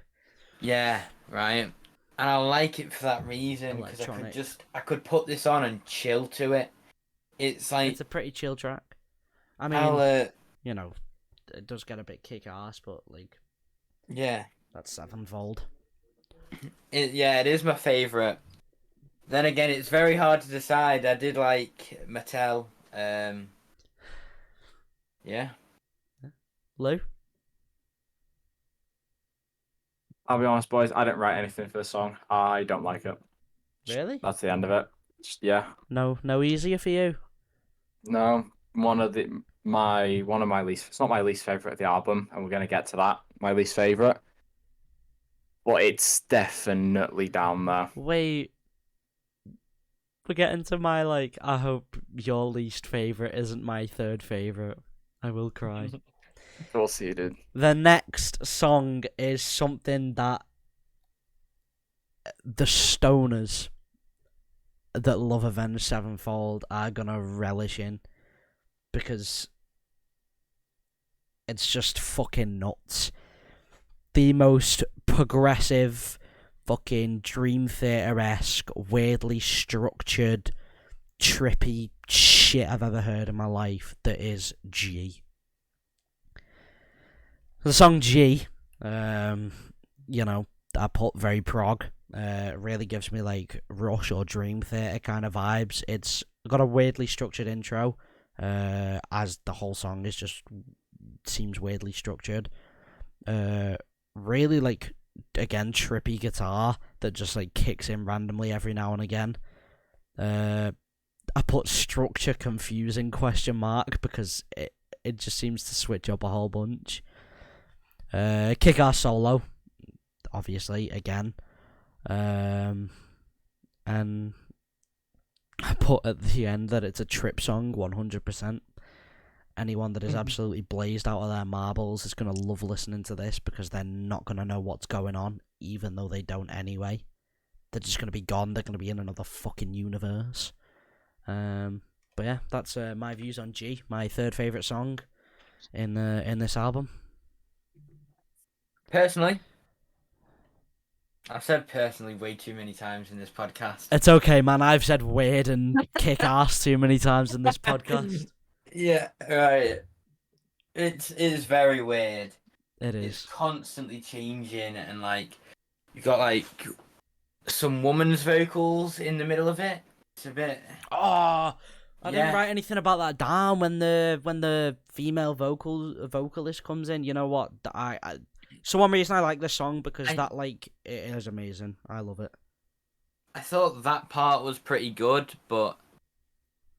Yeah, right. And I like it for that reason because Electronic. I could put this on and chill to it. It's like It's a pretty chill track. I mean, I'll you know, it does get a bit kick ass, but like, yeah. that's Sevenfold. It is my favourite. Then again, it's very hard to decide. I did like Mattel. Yeah. Lou? I'll be honest, boys. I didn't write anything for the song. I don't like it. Really? That's the end of it. Yeah. No easier for you? No. One of my least. It's not my least favorite of the album, and we're gonna get to that. My least favorite, but it's definitely down there. Wait. We're getting to my, like, I hope your least favourite isn't my third favourite. I will cry. We'll see, dude. The next song is something that the stoners that love Avenged Sevenfold are gonna relish in, because it's just fucking nuts. The most progressive, fucking Dream Theater-esque, weirdly structured, trippy shit I've ever heard in my life that is G. The song G, you know, I put very prog. Really gives me like Rush or Dream Theater kind of vibes. It's got a weirdly structured intro, as the whole song is just seems weirdly structured. Really like, again, trippy guitar that just like kicks in randomly every now and again. I put structure confusing ? Because it just seems to switch up a whole bunch. Kick-ass solo, obviously, again. And I put at the end that it's a trip song, 100%. Anyone that is absolutely blazed out of their marbles is going to love listening to this, because they're not going to know what's going on, even though they don't anyway. They're just going to be gone. They're going to be in another fucking universe. But yeah, that's my views on G, my third favourite song in this album. Personally, I've said personally way too many times in this podcast. It's okay, man. I've said weird and kick ass too many times in this podcast. Yeah, right. It is very weird. It It's is. constantly changing, and like you got like some woman's vocals in the middle of it. It's a bit. Oh, I didn't Yeah. write anything about that down when the female vocalist comes in. You know what? So one reason I like this song, because that, like, it is amazing. I love it. I thought that part was pretty good, but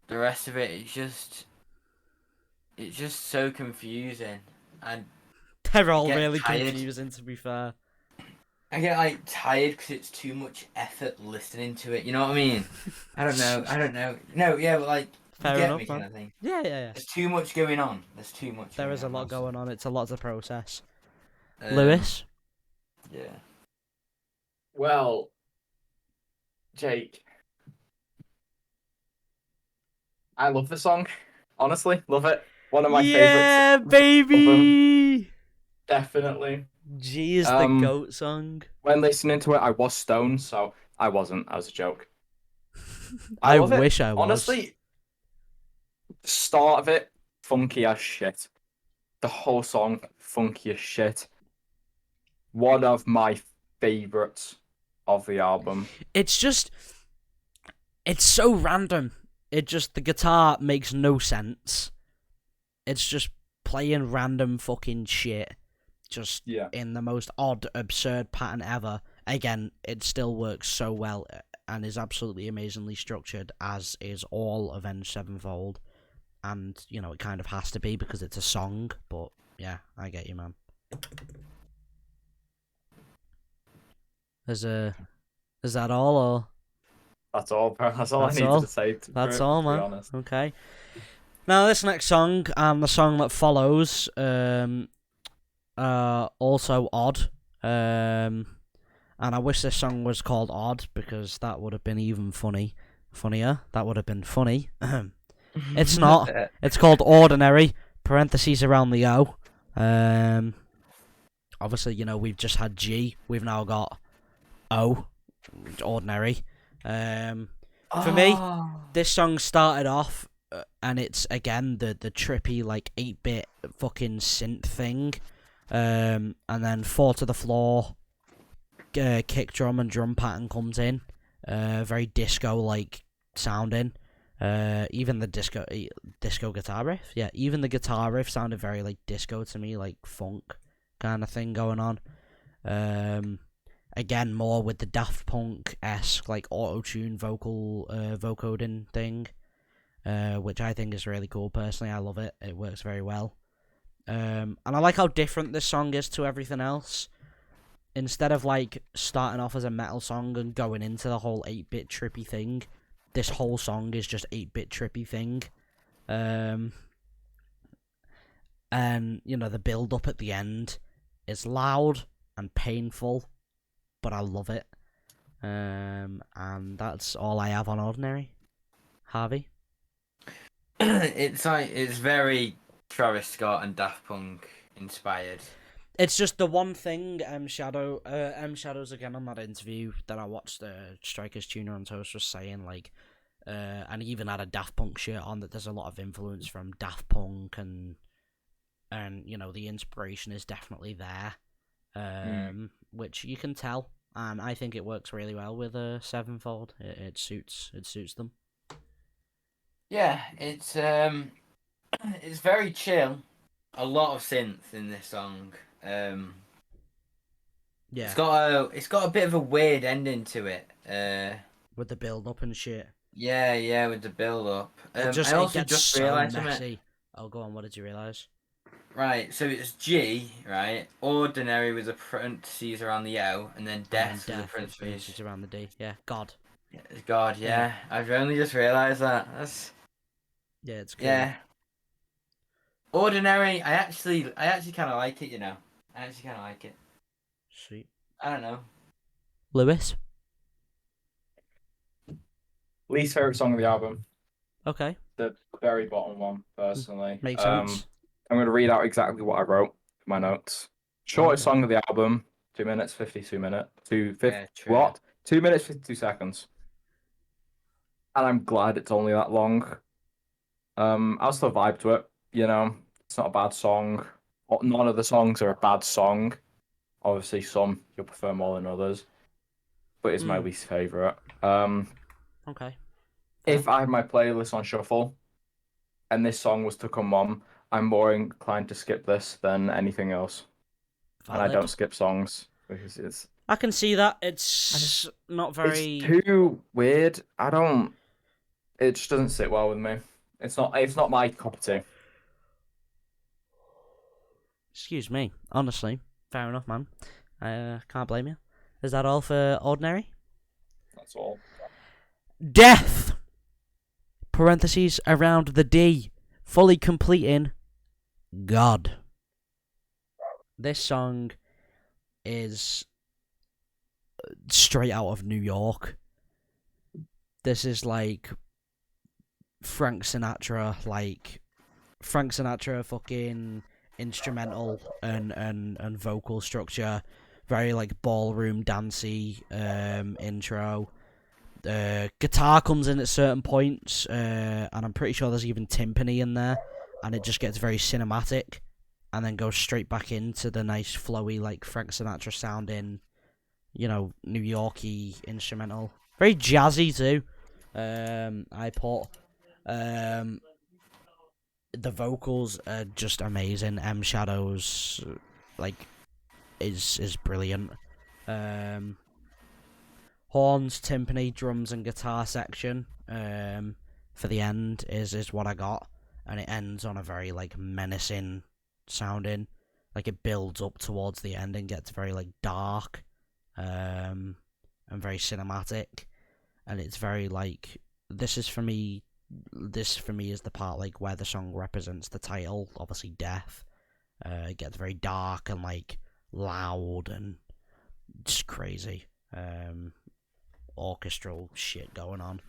the rest of it it's just so confusing. And They're all get really tired. confusing, to be fair. I get like tired because it's too much effort listening to it. You know what I mean? I don't know. No, yeah, but like Fair you get enough, me man. kind of thing. Yeah. There's too much going on. There is a lot going on. It's a lot to process. on. Lewis? Yeah. Well, Jake, I love the song. Honestly, love it. One of my favorites. Yeah, baby! Definitely. G is the GOAT song. When listening to it, I was stoned, so I wasn't. That was a joke. I love it. wish I was. Honestly, The start of it, funky as shit. The whole song, funky as shit. One of my favourites of the album. It's so random. The guitar makes no sense. It's just playing random fucking shit. Just in the most odd, absurd pattern ever. Again, it still works so well and is absolutely amazingly structured, as is all Avenged Sevenfold. And, you know, it kind of has to be because it's a song, but yeah, I get you, man. Is that all, or? That's all, bro. That's all I needed to say. That's all, man. To be honest. Okay. Now, this next song and the song that follows, also odd. And I wish this song was called Odd, because that would have been even funnier. That would have been funny. It's not. It's called Ordinary, parentheses around the O. Obviously, you know, we've just had G. We've now got O, Ordinary. For me, this song started off, and it's, again, the trippy, like, 8-bit fucking synth thing. And then 4 to the floor, kick drum and drum pattern comes in. Very disco-like sounding. Even the disco guitar riff. Yeah, even the guitar riff sounded very, like, disco to me, like funk kind of thing going on. Again, more with the Daft Punk-esque, like, auto-tune vocoding thing, which I think is really cool, personally. I love it. It works very well. And I like how different this song is to everything else. Instead of, like, starting off as a metal song and going into the whole 8-bit trippy thing, this whole song is just 8-bit trippy thing. And, you know, the build-up at the end is loud and painful, but I love it. And that's all I have on Ordinary. Harvey? It's very Travis Scott and Daft Punk inspired. It's just the one thing Shadows again on that interview that I watched, Strikers Tuner on Toast was saying, like, and he even had a Daft Punk shirt on, that there's a lot of influence from Daft Punk, and you know, the inspiration is definitely there, which you can tell, and I think it works really well with Sevenfold. It suits them. Yeah, it's very chill. A lot of synth in this song. Yeah, it's got a bit of a weird ending to it. With the build up and shit. Yeah, with the build up. I it also gets just so realised messy. Oh, go on. What did you realise? Right, so it's G, right? Ordinary with the parentheses around the O, and then death with the parentheses around the D. Yeah, God. God, yeah. I've only just realised that. Yeah, it's cool. Yeah. Ordinary, I actually kind of like it, you know. I actually kind of like it. Sweet. I don't know. Lewis? Least favourite song of the album. Okay. The very bottom one, personally. Makes sense. I'm going to read out exactly what I wrote in my notes. Shortest song of the album, 2 minutes, 52 minutes. 2 minutes, 52 seconds. And I'm glad it's only that long. I'll still vibe to it, you know. It's not a bad song. None of the songs are a bad song. Obviously, some you'll prefer more than others. But it's my least favourite. Okay. If I had my playlist on shuffle and this song was to come on, I'm more inclined to skip this than anything else. Valid. And I don't skip songs because I can see that. It's not very... It's too weird. It just doesn't sit well with me. It's not my cup of tea. Excuse me. Honestly. Fair enough, man. Can't blame you. Is that all for Ordinary? That's all. Death! Parentheses around the D. Fully completing God. This song is straight out of New York. This is like Frank Sinatra fucking instrumental and vocal structure. Very like ballroom dancey intro. Guitar comes in at certain points, and I'm pretty sure there's even timpani in there, and it just gets very cinematic, and then goes straight back into the nice flowy, like Frank Sinatra sounding, New Yorky instrumental. Very jazzy too. I put the vocals are just amazing. M Shadows, is brilliant. Horns, timpani, drums, and guitar section for the end is what I got, and it ends on a very menacing sounding. It builds up towards the end and gets very dark, and very cinematic, and it's very this for me is the part where the song represents the title, obviously death. It gets very dark and loud and just crazy. Orchestral shit going on.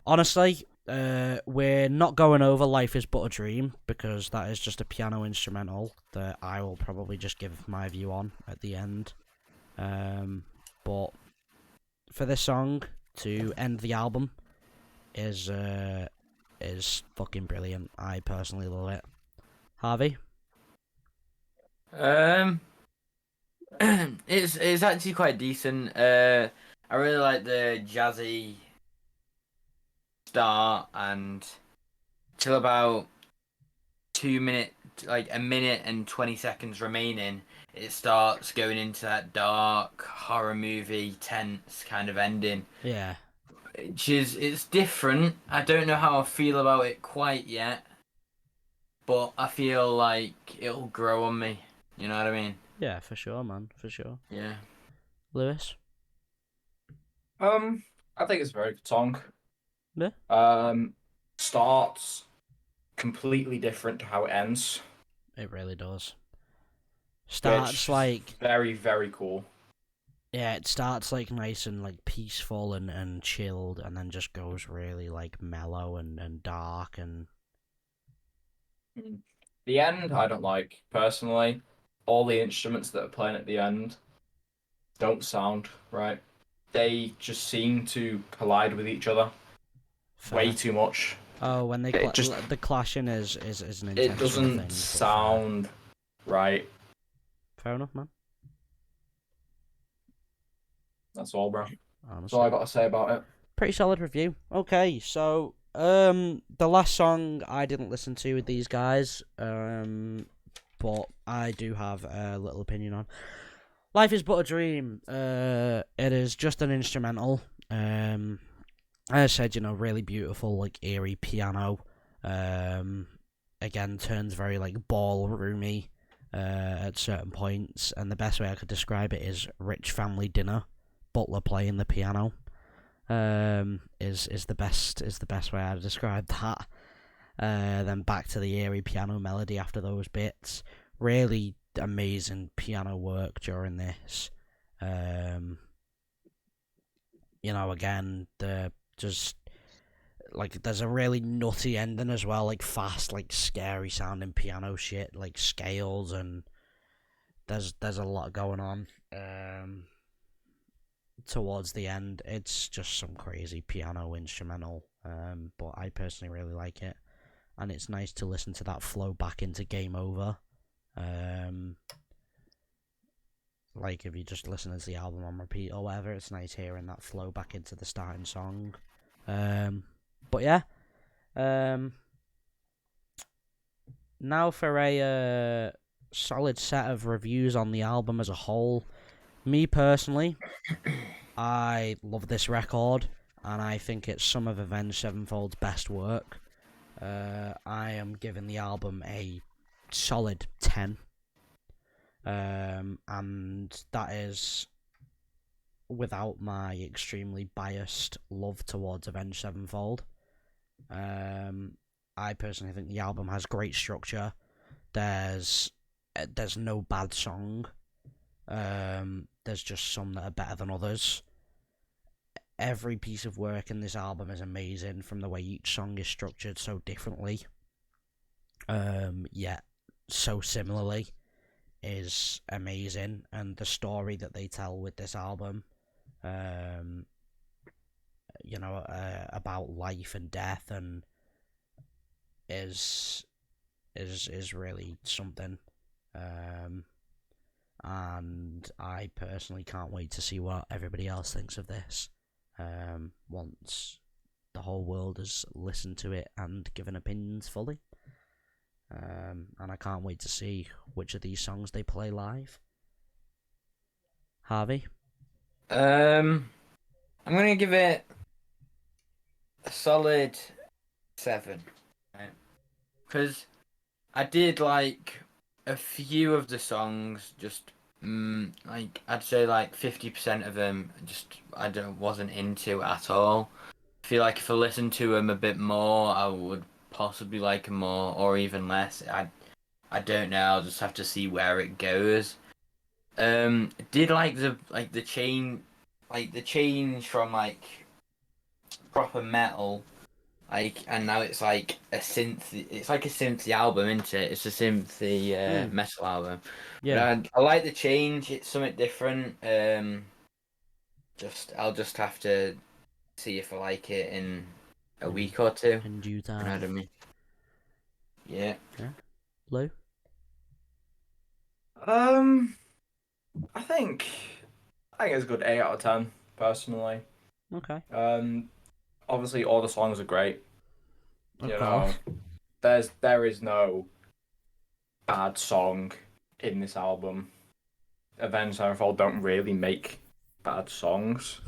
Honestly, we're not going over Life Is But a Dream because that is just a piano instrumental that I will probably just give my view on at the end. But for this song to end the album is fucking brilliant. I personally love it. Harvey? It's actually quite decent. I really like the jazzy start, and till about 2 minutes, a minute and 20 seconds remaining, it starts going into that dark horror movie, tense kind of ending. Yeah. It's different. I don't know how I feel about it quite yet, but I feel like it'll grow on me. You know what I mean? Yeah, for sure, man. For sure. Yeah. Lewis? I think it's a very good song. Yeah. Starts completely different to how it ends. It really does. Starts very, very cool. Yeah, it starts nice and peaceful and chilled, and then just goes really mellow and dark and. The end I don't like personally. All the instruments that are playing at the end don't sound right. They just seem to collide with each other way too much. Oh, when they the clashing is an intentional thing. It doesn't sound right. Fair enough, man. That's all, bro. Honestly. That's all I got to say about it. Pretty solid review. Okay, so the last song I didn't listen to with these guys, but I do have a little opinion on. Life Is But a Dream. It is just an instrumental. As I said, really beautiful, eerie piano. Again, turns very ballroomy at certain points, and the best way I could describe it is rich family dinner. Butler playing the piano. Is the best way I'd describe that. Then back to the eerie piano melody after those bits. Really amazing piano work during this. Again, there's a really nutty ending as well, fast, scary sounding piano shit, scales, and there's a lot going on. Towards the end, it's just some crazy piano instrumental, but I personally really like it, and it's nice to listen to that flow back into Game Over. If you just listen to the album on repeat or whatever, it's nice hearing that flow back into the starting song. But yeah, now for a solid set of reviews on the album as a whole. Me personally, I love this record, and I think it's some of Avenged Sevenfold's best work. I am giving the album a solid 10. And that is without my extremely biased love towards Avenged Sevenfold. I personally think the album has great structure. There's no bad song. There's just some that are better than others. Every piece of work in this album is amazing, from the way each song is structured so differently, yet so similarly, is amazing. And the story that they tell with this album about life and death, and is really something. And I personally can't wait to see what everybody else thinks of this. Once the whole world has listened to it and given opinions fully. And I can't wait to see which of these songs they play live. Harvey? I'm gonna give it a solid 7. Right? Because I did like a few of the songs, just like I'd say like 50% of them, just wasn't into at all. I feel like if I listened to them a bit more, I would possibly like them more, or even less. I don't know. I'll just have to see where it goes. Did like the change from like proper metal, like, and now it's like a synth. It's like a synthy album, isn't it? It's a synthy metal album. Yeah. But I like the change. It's something different. I'll just have to see if I like it in a week or two. In due You know what I time. mean? Yeah. Lou? I think it's a good 8 out of 10 personally. Okay. Obviously all the songs are great. Of You course. know, there is no bad song in this album. Avenged Sevenfold don't really make bad songs.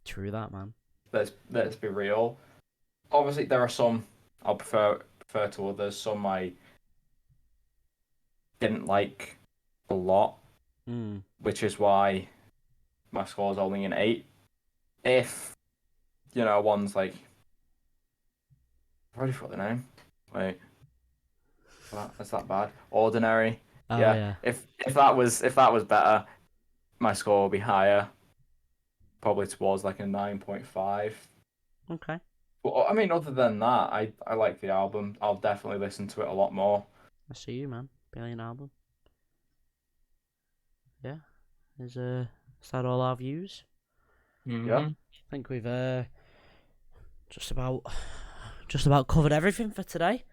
True that, man. Let's be real. Obviously there are some I'll prefer to others. Some I didn't like a lot, which is why my score is only an 8. If one's like, I've already forgot the name. Wait, that's that bad. Ordinary. Oh, Yeah. yeah. If that was better, my score would be higher. Probably towards like a 9.5. Okay. But I mean, other than that, I like the album. I'll definitely listen to it a lot more. I see you, man. Brilliant album. Yeah. Is that all our views? Yeah. I think we've just about covered everything for today.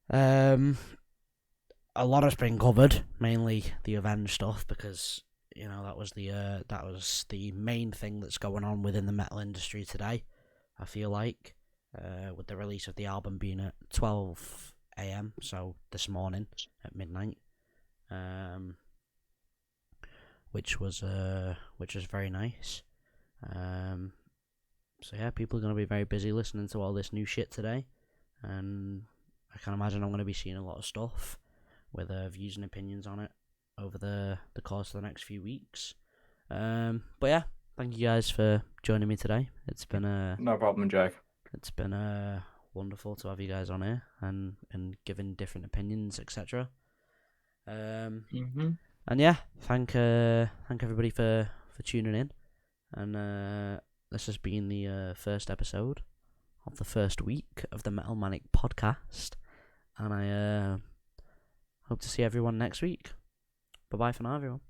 A lot has been covered, mainly the Avenged stuff, because that was the main thing that's going on within the metal industry today. I feel like, with the release of the album being at 12 a.m, so this morning at midnight, which was very nice. So yeah, people are going to be very busy listening to all this new shit today, and I can imagine I'm going to be seeing a lot of stuff with views and opinions on it over the course of the next few weeks. But yeah, thank you guys for joining me today. It's been no problem, Jake. It's been wonderful to have you guys on here and giving different opinions, etc. And yeah, thank everybody for tuning in. And this has been the first episode of the first week of the Metal Manic podcast. And I hope to see everyone next week. Bye bye for now, everyone.